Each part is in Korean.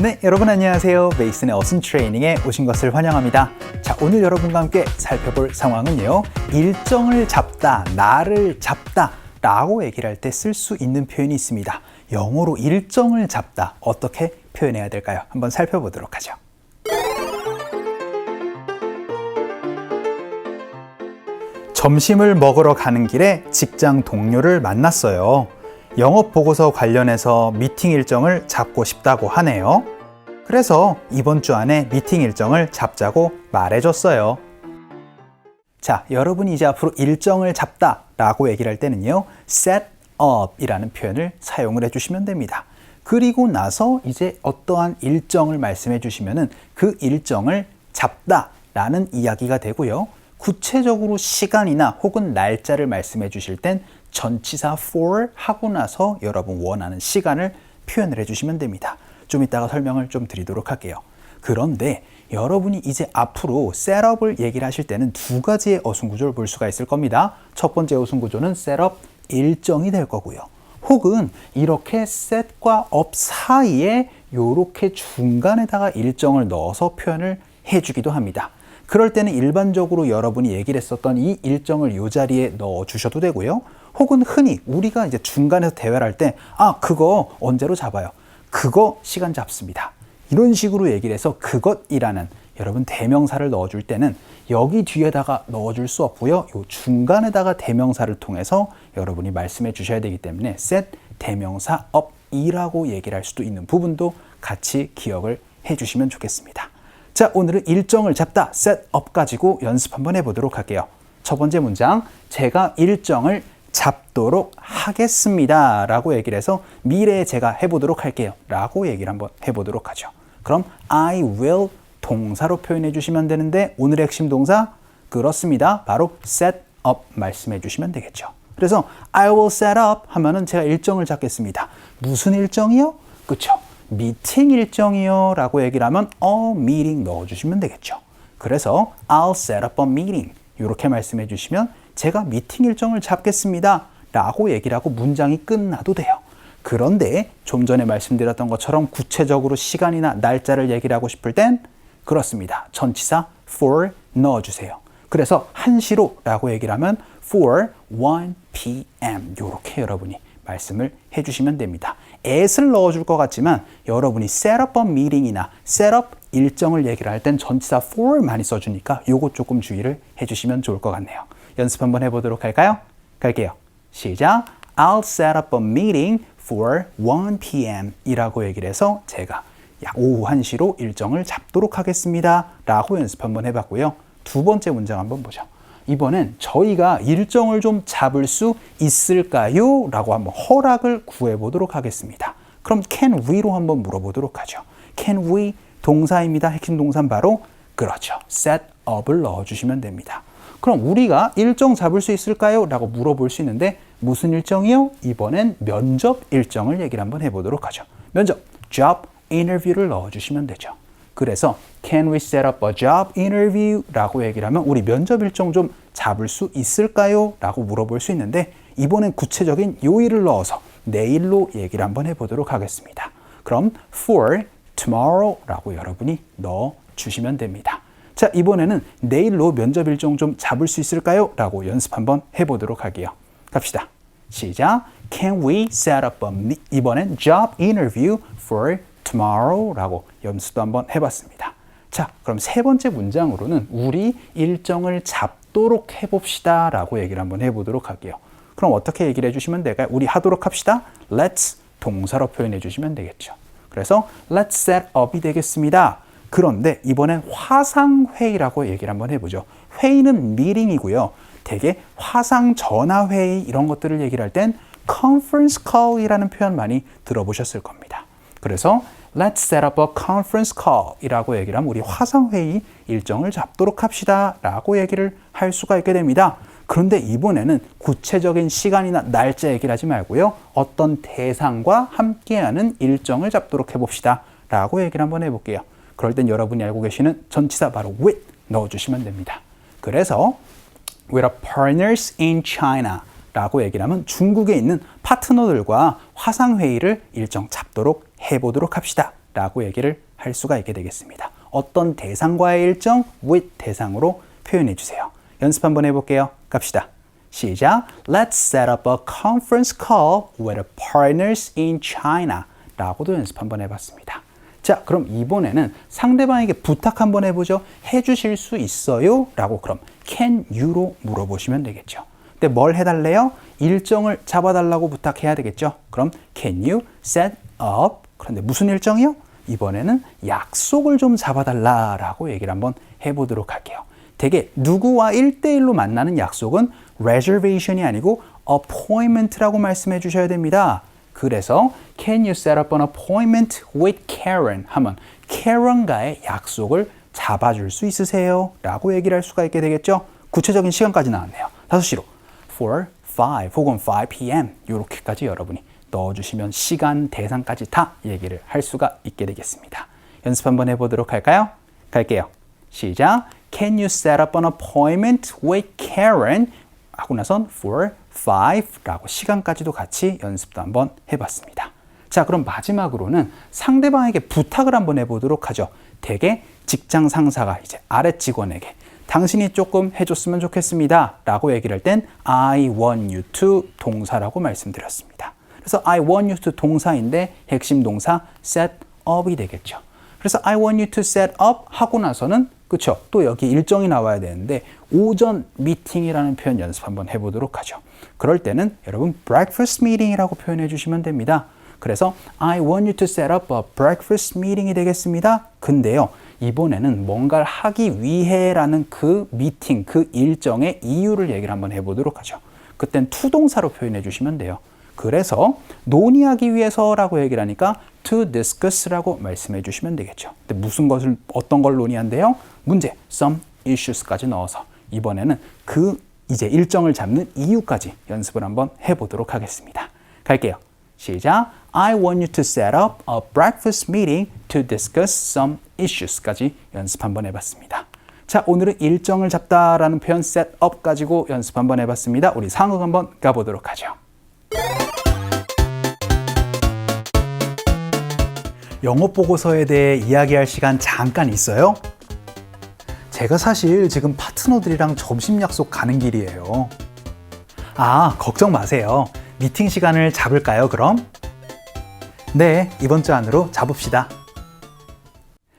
네, 여러분 안녕하세요. 메이슨의 어순 트레이닝에 오신 것을 환영합니다. 자, 오늘 여러분과 함께 살펴볼 상황은요. 일정을 잡다, 날을 잡다 라고 얘기를 할 때 쓸 수 있는 표현이 있습니다. 영어로 일정을 잡다, 어떻게 표현해야 될까요? 한번 살펴보도록 하죠. 점심을 먹으러 가는 길에 직장 동료를 만났어요. 영업 보고서 관련해서 미팅 일정을 잡고 싶다고 하네요. 그래서 이번 주 안에 미팅 일정을 잡자고 말해줬어요. 자, 여러분이 이제 앞으로 일정을 잡다 라고 얘기를 할 때는요, set up 이라는 표현을 사용을 해주시면 됩니다. 그리고 나서 이제 어떠한 일정을 말씀해 주시면은 그 일정을 잡다 라는 이야기가 되고요. 구체적으로 시간이나 혹은 날짜를 말씀해 주실 땐 전치사 for 하고 나서 여러분 원하는 시간을 표현을 해주시면 됩니다. 좀 이따가 설명을 좀 드리도록 할게요. 그런데 여러분이 이제 앞으로 셋업을 얘기를 하실 때는 두 가지의 어순구조를 볼 수가 있을 겁니다. 첫 번째 어순구조는 셋업 일정이 될 거고요. 혹은 이렇게 set과 up 사이에 이렇게 중간에다가 일정을 넣어서 표현을 해주기도 합니다. 그럴 때는 일반적으로 여러분이 얘기를 했었던 이 일정을 이 자리에 넣어 주셔도 되고요. 혹은 흔히 우리가 이제 중간에서 대화를 할 때, 그거 언제로 잡아요? 그거 시간 잡습니다. 이런 식으로 얘기를 해서 그것이라는 여러분 대명사를 넣어줄 때는 여기 뒤에다가 넣어줄 수 없고요. 이 중간에다가 대명사를 통해서 여러분이 말씀해 주셔야 되기 때문에 set 대명사 up이라고 얘기를 할 수도 있는 부분도 같이 기억을 해주시면 좋겠습니다. 자, 오늘은 일정을 잡다, set up 가지고 연습 한번 해보도록 할게요. 첫 번째 문장, 제가 일정을 잡도록 하겠습니다 라고 얘기를 해서 미래에 제가 해보도록 할게요 라고 얘기를 한번 해보도록 하죠. 그럼 I will 동사로 표현해 주시면 되는데 오늘의 핵심 동사 그렇습니다. 바로 set up 말씀해 주시면 되겠죠. 그래서 I will set up 하면은 제가 일정을 잡겠습니다. 무슨 일정이요? 그쵸? 미팅 일정이요 라고 얘기를 하면 a meeting 넣어주시면 되겠죠. 그래서 I'll set up a meeting 이렇게 말씀해 주시면 제가 미팅 일정을 잡겠습니다 라고 얘기를 하고 문장이 끝나도 돼요. 그런데 좀 전에 말씀드렸던 것처럼 구체적으로 시간이나 날짜를 얘기를 하고 싶을 땐 그렇습니다. 전치사 for 넣어주세요. 그래서 1시로 라고 얘기를 하면 for 1 p.m. 이렇게 여러분이 말씀을 해주시면 됩니다. at을 넣어줄 것 같지만 여러분이 set up a meeting이나 set up 일정을 얘기를 할 땐 전치사 for 많이 써주니까 요거 조금 주의를 해주시면 좋을 것 같네요. 연습 한번 해보도록 할까요? 갈게요. 시작! I'll set up a meeting for 1 p.m. 이라고 얘기를 해서 제가 약 오후 1시로 일정을 잡도록 하겠습니다 라고 연습 한번 해봤고요. 두 번째 문장 한번 보죠. 이번엔 저희가 일정을 좀 잡을 수 있을까요? 라고 한번 허락을 구해보도록 하겠습니다. 그럼 can we로 한번 물어보도록 하죠. can we 동사입니다. 핵심 동사는 바로 그렇죠. set up을 넣어주시면 됩니다. 그럼 우리가 일정 잡을 수 있을까요? 라고 물어볼 수 있는데 무슨 일정이요? 이번엔 면접 일정을 얘기를 한번 해보도록 하죠. 면접, job interview를 넣어주시면 되죠. 그래서 can we set up a job interview? 라고 얘기를 하면 우리 면접 일정 좀 잡을 수 있을까요? 라고 물어볼 수 있는데 이번엔 구체적인 요일을 넣어서 내일로 얘기를 한번 해보도록 하겠습니다. 그럼 for tomorrow 라고 여러분이 넣어주시면 됩니다. 자, 이번에는 내일로 면접 일정 좀 잡을 수 있을까요? 라고 연습 한번 해보도록 할게요. 갑시다. 시작! Can we set up 이번엔 job interview for tomorrow 라고 연습도 한번 해봤습니다. 자, 그럼 세 번째 문장으로는 우리 일정을 잡도록 해봅시다 라고 얘기를 한번 해보도록 할게요. 그럼 어떻게 얘기를 해주시면 될까요? 우리 하도록 합시다. Let's 동사로 표현해 주시면 되겠죠. 그래서 Let's set up이 되겠습니다. 그런데 이번엔 화상회의라고 얘기를 한번 해보죠. 회의는 meeting이고요. 되게 화상 전화회의 이런 것들을 얘기를 할 땐 conference call이라는 표현 많이 들어보셨을 겁니다. 그래서 Let's set up a conference call 이라고 얘기를 하면 우리 화상회의 일정을 잡도록 합시다 라고 얘기를 할 수가 있게 됩니다. 그런데 이번에는 구체적인 시간이나 날짜 얘기를 하지 말고요. 어떤 대상과 함께하는 일정을 잡도록 해봅시다 라고 얘기를 한번 해볼게요. 그럴 땐 여러분이 알고 계시는 전치사 바로 with 넣어주시면 됩니다. 그래서 with our partners in China 라고 얘기를 하면 중국에 있는 파트너들과 화상회의를 일정 잡도록 해보도록 합시다 라고 얘기를 할 수가 있게 되겠습니다. 어떤 대상과의 일정 with 대상으로 표현해 주세요. 연습 한번 해볼게요. 갑시다. 시작. Let's set up a conference call with partners in China 라고도 연습 한번 해봤습니다. 자, 그럼 이번에는 상대방에게 부탁 한번 해보죠. 해주실 수 있어요? 라고 그럼 can you로 물어보시면 되겠죠. 근데 뭘 해달래요? 일정을 잡아달라고 부탁해야 되겠죠. 그럼 can you set up? 그런데 무슨 일정이요? 이번에는 약속을 좀 잡아달라라고 얘기를 한번 해보도록 할게요. 되게 누구와 1대1로 만나는 약속은 reservation이 아니고 appointment라고 말씀해 주셔야 됩니다. 그래서 can you set up an appointment with Karen 하면 Karen과의 약속을 잡아줄 수 있으세요? 라고 얘기를 할 수가 있게 되겠죠. 구체적인 시간까지 나왔네요. 5시로 4, 5 혹은 5 p.m. 이렇게까지 여러분이 넣어주시면 시간, 대상까지 다 얘기를 할 수가 있게 되겠습니다. 연습 한번 해보도록 할까요? 갈게요. 시작. Can you set up an appointment with Karen? 하고 나선 4, 5라고 시간까지도 같이 연습도 한번 해봤습니다. 자, 그럼 마지막으로는 상대방에게 부탁을 한번 해보도록 하죠. 대개 직장 상사가 이제 아래 직원에게 당신이 조금 해줬으면 좋겠습니다 라고 얘기를 할 땐 I want you to 동사라고 말씀드렸습니다. 그래서 I want you to 동사인데 핵심 동사 set up이 되겠죠. 그래서 I want you to set up 하고 나서는 그쵸? 또 여기 일정이 나와야 되는데 오전 미팅이라는 표현 연습 한번 해보도록 하죠. 그럴 때는 여러분 breakfast meeting이라고 표현해 주시면 됩니다. 그래서 I want you to set up a breakfast meeting이 되겠습니다. 근데요, 이번에는 뭔가를 하기 위해라는 그 미팅, 그 일정의 이유를 얘기를 한번 해보도록 하죠. 그땐 to 동사로 표현해 주시면 돼요. 그래서 논의하기 위해서라고 얘기를 하니까 to discuss라고 말씀해 주시면 되겠죠. 근데 무슨 것을 어떤 걸 논의한대요? 문제, some issues까지 넣어서 이번에는 그 이제 일정을 잡는 이유까지 연습을 한번 해보도록 하겠습니다. 갈게요. 시작. I want you to set up a breakfast meeting to discuss some issues까지 연습 한번 해봤습니다. 자, 오늘은 일정을 잡다라는 표현 set up 가지고 연습 한번 해봤습니다. 우리 상황 한번 가보도록 하죠. 영어 보고서에 대해 이야기할 시간 잠깐 있어요? 제가 사실 지금 파트너들이랑 점심 약속 가는 길이에요. 아, 걱정 마세요. 미팅 시간을 잡을까요, 그럼? 네, 이번 주 안으로 잡읍시다.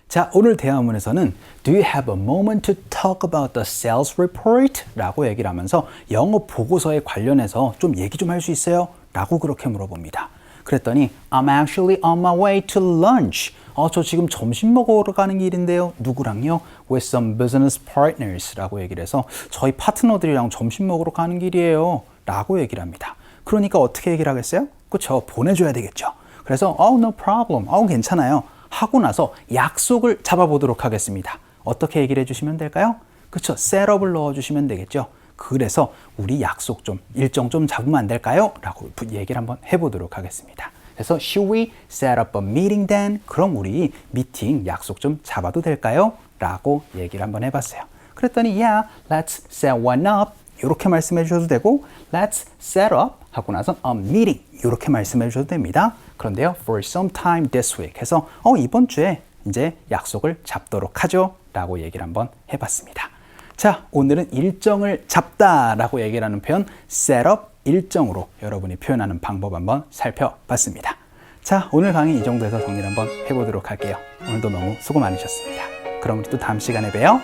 자, 오늘 대화문에서는 Do you have a moment to talk about the sales report? 라고 얘기를 하면서 영어 보고서에 관련해서 좀 얘기 좀 할 수 있어요? 라고 그렇게 물어봅니다. 그랬더니 I'm actually on my way to lunch. 저 지금 점심 먹으러 가는 길인데요. 누구랑요? With some business partners 라고 얘기를 해서 저희 파트너들이랑 점심 먹으러 가는 길이에요. 라고 얘기를 합니다. 그러니까 어떻게 얘기를 하겠어요? 그쵸, 보내줘야 되겠죠. 그래서 no problem, 괜찮아요 하고 나서 약속을 잡아보도록 하겠습니다. 어떻게 얘기를 해주시면 될까요? 그쵸, 셋업을 넣어주시면 되겠죠. 그래서 우리 약속 좀, 일정 좀 잡으면 안 될까요? 라고 얘기를 한번 해보도록 하겠습니다. 그래서 should we set up a meeting then? 그럼 우리 미팅, 약속 좀 잡아도 될까요? 라고 얘기를 한번 해봤어요. 그랬더니 yeah, let's set one up 이렇게 말씀해 주셔도 되고 let's set up 하고 나서 a meeting 이렇게 말씀해 주셔도 됩니다. 그런데요, for some time this week 해서 이번 주에 이제 약속을 잡도록 하죠 라고 얘기를 한번 해봤습니다. 자, 오늘은 일정을 잡다라고 얘기를 하는 표현 set up 일정으로 여러분이 표현하는 방법 한번 살펴봤습니다. 자, 오늘 강의 이 정도에서 정리를 한번 해보도록 할게요. 오늘도 너무 수고 많으셨습니다. 그럼 우리 또 다음 시간에 봬요.